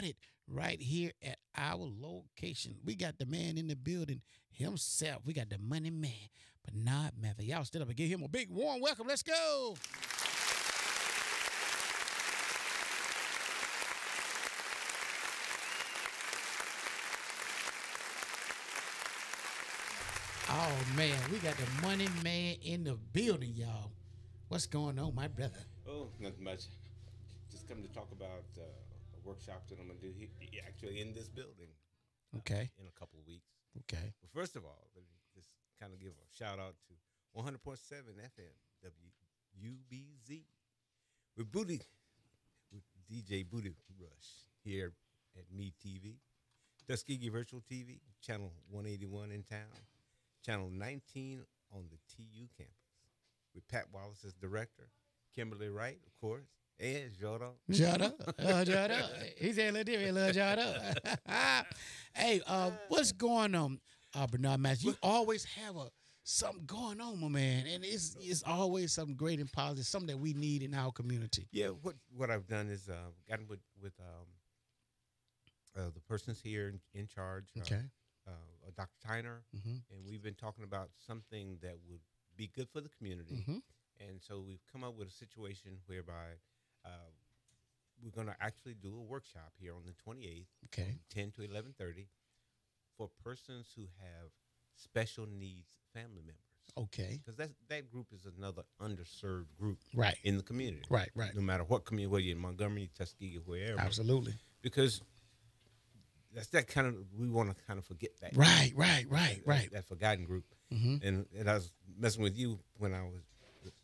started right here at our location. We got the man in the building himself. We got the money man, Bernard Mather. Y'all stand up and give him a big warm welcome. Let's go. Oh man, we got the money man in the building, y'all. What's going on, my brother? Oh, nothing much. Just come to talk about a workshop that I'm going to do actually in this building Okay, in a couple of weeks. okay. But first of all, let me just kind of give a shout out to 100.7 FM WUBZ with Booty, with DJ Booty Rush here at Me TV, Tuskegee Virtual TV, channel 181 in town, channel 19 on the TU campus, with Pat Wallace as director, Kimberly Wright, of course, and Jordan. Shut up. Shut up. He said, "Little different, little shut up." Hey, what's going on, Bernard Matthews? You always have something going on, my man, and it's always something great and positive, something that we need in our community. Yeah, what I've done is gotten with the persons here in charge, Okay. Dr. Tyner, Mm-hmm. and we've been talking about something that would be good for the community. Mm-hmm. And so we've come up with a situation whereby we're going to actually do a workshop here on the 28th, Okay. from 10 to 11:30, for persons who have special needs family members. Okay. Because that group is another underserved group Right. in the community. Right. Right. No matter what community, whether you're in Montgomery, Tuskegee, wherever. Absolutely. Because that's that kind of, we want to kind of forget that. Right. Right. Right. Right. That forgotten group. Mm-hmm. And I was messing with you when I was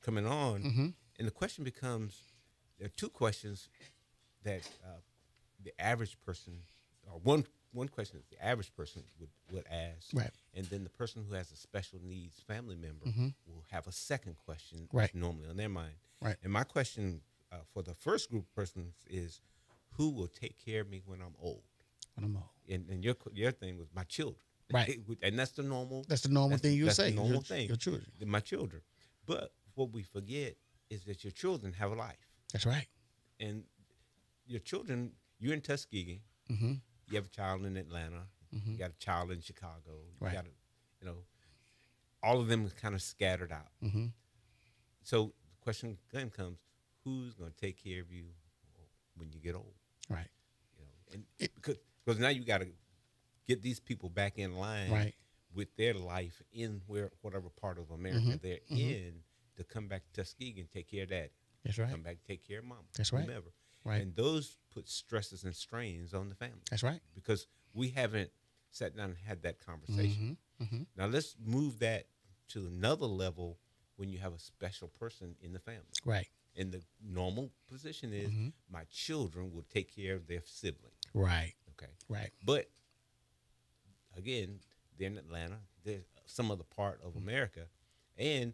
coming on, Mm-hmm. and the question becomes, there are two questions that the average person, or one question that the average person would ask, Right. and then the person who has a special needs family member Mm-hmm. will have a second question Right. that's normally on their mind. Right. And my question for the first group of persons is, who will take care of me when I'm old? When I'm old. And your thing was my children. Right. And that's the normal. That's the normal thing you that's say. the normal your, thing. Your children. My children. But what we forget is that your children have a life. That's right. And your children, you're in Tuskegee. Mm-hmm. You have a child in Atlanta. Mm-hmm. You got a child in Chicago. You Right. got all of them are kind of scattered out. Mm-hmm. So the question then comes, who's going to take care of you when you get old? Right. And because now you got to get these people back in line, Right. with their life in whatever part of America Mhm, they're mhm. in, to come back to Tuskegee and take care of daddy. That's right. Come back and take care of mama. That's right. Whomever. Right. And those put stresses and strains on the family, That's right. because we haven't sat down and had that conversation. Mm-hmm. Mm-hmm. Now let's move that to another level when you have a special person in the family. Right. And the normal position is, Mhm. my children will take care of their sibling. Right. Okay. Right. But again, they're in Atlanta. They're some other part of America, and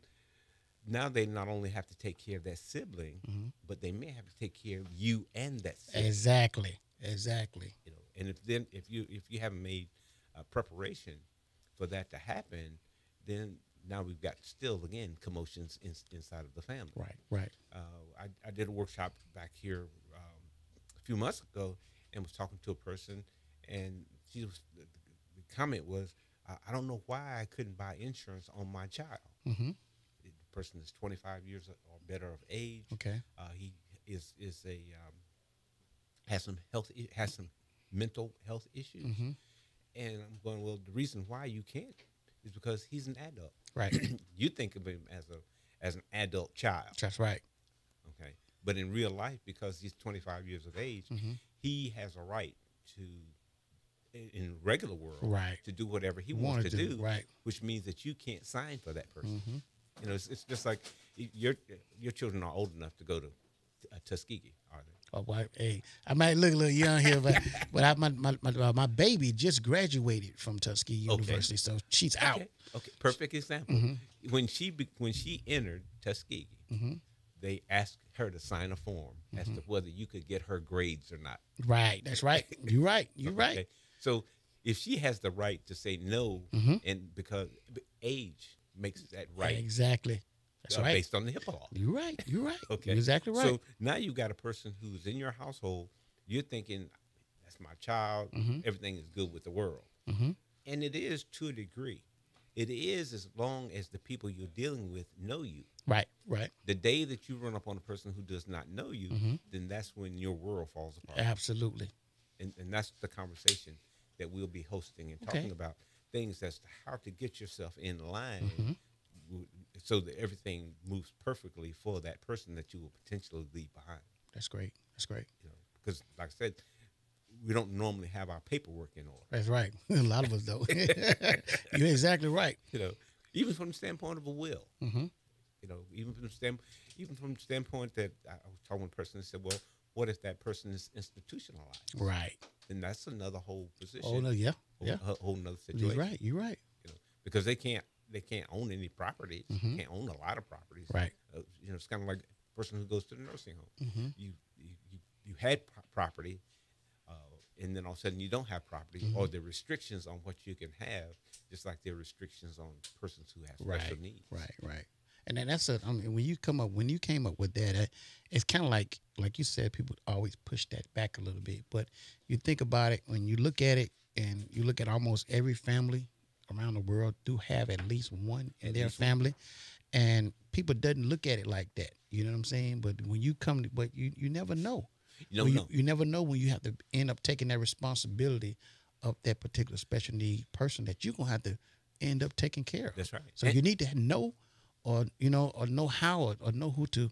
now they not only have to take care of that sibling, Mhm. but they may have to take care of you and that sibling. Exactly. Exactly. And if you haven't made preparation for that to happen, then now we've got still again commotions inside of the family. Right. Right. I did a workshop back here a few months ago, and was talking to a person, and the comment was, I don't know why I couldn't buy insurance on my child. Mm-hmm. The person is 25 years or better of age. Okay. He is has some mental health issues, Mm-hmm. and I'm going, well, the reason why you can't is because he's an adult. Right. You think of him as an adult child. That's right. Okay. But in real life, because he's 25 years of age, Mm-hmm. he has a right to, in regular world, Right. to do whatever he Wanna wants to do, right. which means that you can't sign for that person. Mm-hmm. It's just like your children are old enough to go to Tuskegee, are they? Oh, boy, hey, I might look a little young here, but my baby just graduated from Tuskegee Okay. University, so she's out. Okay. Perfect example. Mm-hmm. When she entered Tuskegee, Mm-hmm. they asked her to sign a form as to whether you could get her grades or not. Right. That's right. You're right. You're right. Okay? So if she has the right to say no, Mm-hmm. and because age makes that right, Exactly. That's right. based on the HIPAA law. You're right. You're right. Okay, You're exactly right. So now you got a person who's in your household. You're thinking, that's my child. Everything is good with the world. And it is to a degree. It is as long as the people you're dealing with know you. Right, right. The day that you run up on a person who does not know you, then that's when your world falls apart. Absolutely. And that's the conversation that we'll be hosting and talking about things as to how to get yourself in line so that everything moves perfectly for that person that you will potentially leave behind. That's great. That's great. You know, because like I said, we don't normally have our paperwork in order. That's right. A lot of us don't. You're exactly right. You know, even from the standpoint of a will. You know, even from the standpoint that I was talking with a person and said, well, what if that person is institutionalized? Right. Then that's another whole position. Oh no, yeah. Whole nother situation. You're right. You're right. You know, because they can't own any properties. Can't own a lot of properties. Right. You know, it's kind of like a person who goes to the nursing home. You had property, and then all of a sudden you don't have property, or the restrictions on what you can have, just like there are restrictions on persons who have special needs. Right. And then that's when you came up with that, it's kind of like you said, people always push that back a little bit. But you think about it, when you look at it, and you look at almost every family around the world do have at least one in their family, and people doesn't look at it like that. You know what I'm saying? But when you you never know. You never know when you have to end up taking that responsibility of that particular special need person that you're gonna have to end up taking care of. That's right. So you need to know, or know how, or know who to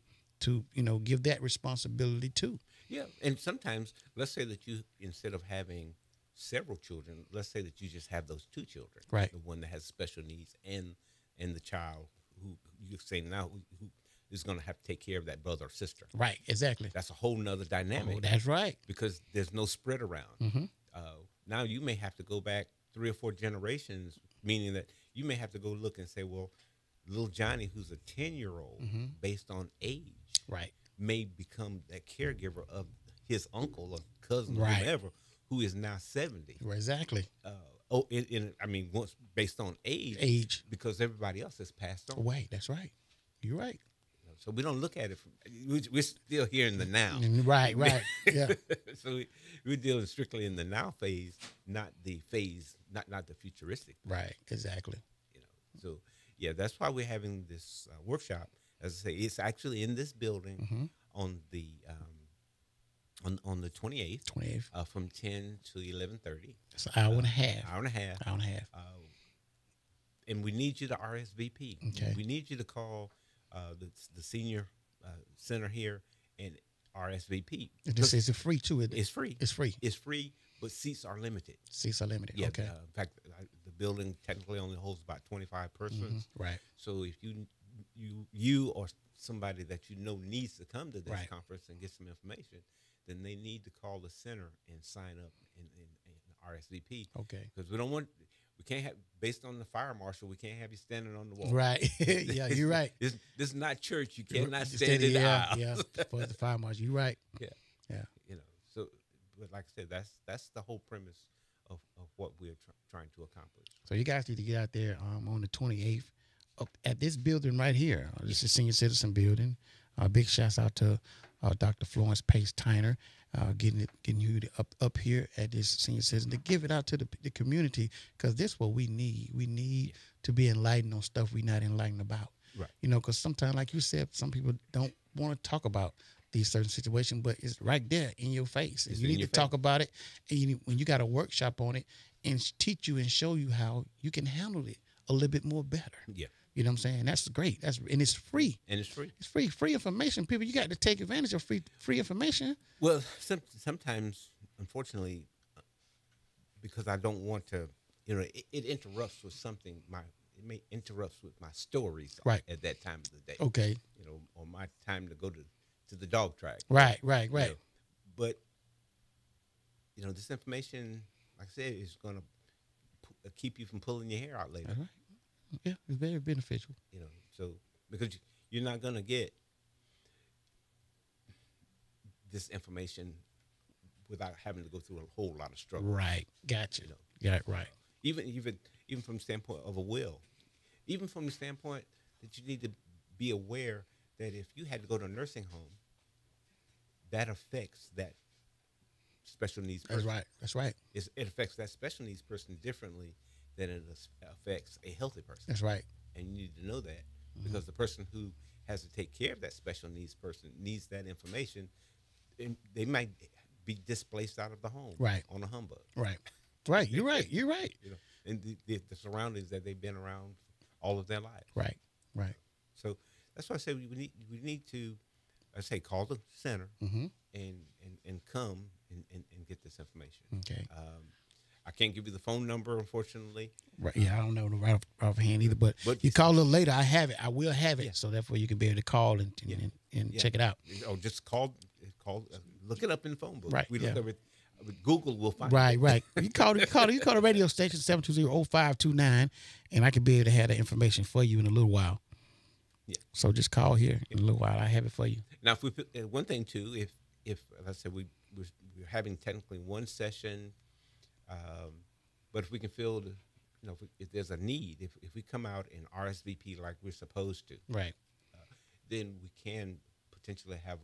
give that responsibility to. Yeah, and sometimes let's say that you, instead of having several children, let's say that you just have those two children. Right. The one that has special needs and the child who you say now who is going to have to take care of that brother or sister. Right. Exactly. That's a whole nother dynamic. Oh, that's right. Because there's no spread around. Now you may have to go back 3 or 4 generations, meaning that you may have to go look and say, well, little Johnny, who's a 10-year-old, based on age, right, may become that caregiver of his uncle or cousin or Right. whoever, who is now 70. Exactly. Once based on Age. because everybody else has passed on. Away. That's right. You're right. So we don't look at it from, we're still here in the now. Right. Yeah. So we're dealing strictly in the now phase, not the phase, not the futuristic. Right. Exactly. You know, so yeah, that's why we're having this workshop. As I say, it's actually in this building on the on the 28th. 28th. From 10 to 11:30. It's an hour and a half. Hour and a half. Hour and a half. And we need you to RSVP. Okay. We need you to call the senior center here and RSVP. This is free too. It's free. It's free. It's free, but seats are limited. Seats are limited. Yeah. Okay. In fact, the building technically only holds about 25 persons. Right. So if you or somebody that you know needs to come to this Right. conference and get some information, then they need to call the center and sign up in RSVP. Okay. Because we can't have, based on the fire marshal, we can't have you standing on the wall. Right. Yeah, you're right. This is not church. You cannot stand in the yeah, aisle. yeah. For the fire marshal. You're right. Yeah. Yeah. You know, so, but like I said, that's the whole premise of what we're trying to accomplish. So you guys need to get out there on the 28th at this building right here. This is Senior Citizen Building. Big shouts out to Dr. Florence Pace Tyner, getting you up here at this Senior Citizen to give it out to the community, because this is what we need. We need to be enlightened on stuff we're not enlightened about. Right. You know, because sometimes, like you said, some people don't want to talk about these certain situations, but it's right there in your face. And you need to talk about it. And when you got a workshop on it, and teach you and show you how you can handle it a little bit more better. Yeah. You know what I'm saying? That's great. And it's free. And it's free. It's free. Free information. People, you got to take advantage of free information. Well, sometimes, unfortunately, because I don't want to, it interrupts with something. It may interrupts with my stories Right. at that time of the day. Okay. Or my time to go to the dog track. Right. But this information, like I said, is going to keep you from pulling your hair out later. That's right. Yeah, it's very beneficial. So because you're not going to get this information without having to go through a whole lot of struggle. Right. Gotcha. Got it right. Even from the standpoint of a will, even from the standpoint that you need to be aware that if you had to go to a nursing home, that affects that special needs person. That's right. That's right. It affects that special needs person differently than it affects a healthy person. That's right. And you need to know that because the person who has to take care of that special needs person needs that information. And they might be displaced out of the home, right, on a humbug, right. Right. You're right. You're right. You know, and the surroundings that they've been around all of their lives. Right. Right. So that's why I say we need to, I say, call the center and come and get this information. Okay. I can't give you the phone number, unfortunately. Right. Yeah, I don't know the right offhand either. But you call a little later. I have it. I will have it. Yeah. So therefore, you can be able to call and check it out. Oh, just call. Look it up in the phone book. Right. We look up it. Google will find. Right. Right. You call the radio station 720-0529, and I can be able to have that information for you in a little while. Yeah. So just call here in a little while. I have it for you. Now, if we put one thing too, if like I said, we're having technically one session. But if we can feel, if there's a need, if we come out and RSVP like we're supposed to, right, then we can potentially have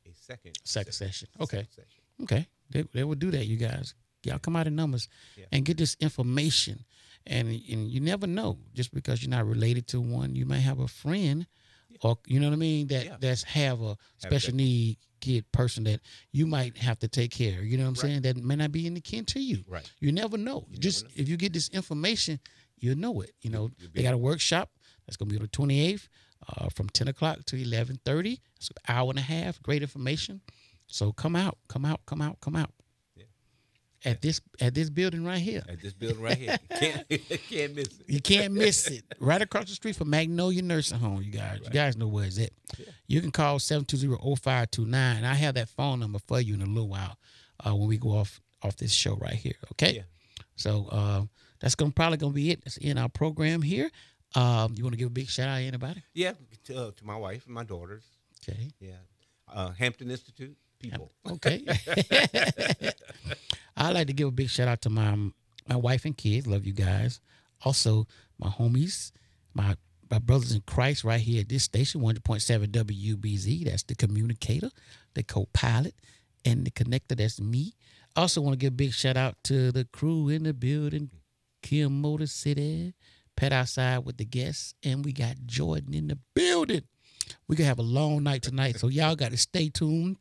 a second session. Okay. Second session. Okay. They will do that, you guys. Y'all come out in numbers and get this information. And you never know, just because you're not related to one, you may have a friend or, you know what I mean, that's have a special need kid person that you might have to take care of, you know what I'm saying, that may not be in the kin to you. Right. You never know. If you get this information, you'll know it. They got a workshop that's going to be on the 28th from 10 o'clock to 11:30. It's an hour and a half. Great information. So come out. Yeah. At this building right here. At this building right here. You can't miss it. You can't miss it. Right across the street from Magnolia Nursing Home, you guys. Right. You guys know where it's at. Yeah. You can call 720-0529. I have that phone number for you in a little while when we go off this show right here, okay? Yeah. So that's probably going to be it. That's in our program here. You want to give a big shout out to anybody? Yeah, to my wife and my daughters. Okay. Yeah. Hampton Institute people. Okay. I'd like to give a big shout out to my wife and kids. Love you guys. Also, my homies, my brothers in Christ right here at this station, 100.7 WBZ. That's the communicator, the co-pilot, and the connector. That's me. Also want to give a big shout out to the crew in the building, Kim Motor City, Pet Outside with the guests, and we got Jordan in the building. We're going to have a long night tonight, so y'all got to stay tuned.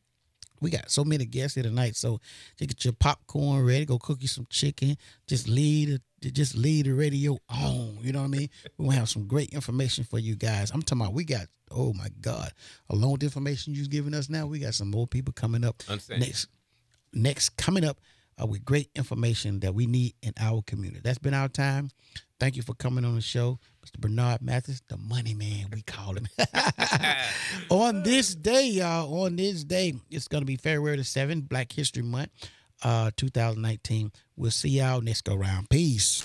We got so many guests here tonight, so just get your popcorn ready. Go cook you some chicken. Just leave the radio on. You know what I mean? We're going to have some great information for you guys. I'm talking about we got, oh, my God, along with the information you're giving us now, we got some more people coming up. Next coming up with great information that we need in our community. That's been our time. Thank you for coming on the show, Mr. Bernard Mathis, the money man, we call him. On this day, y'all, it's going to be February the 7th, Black History Month, 2019. We'll see y'all next go round. Peace.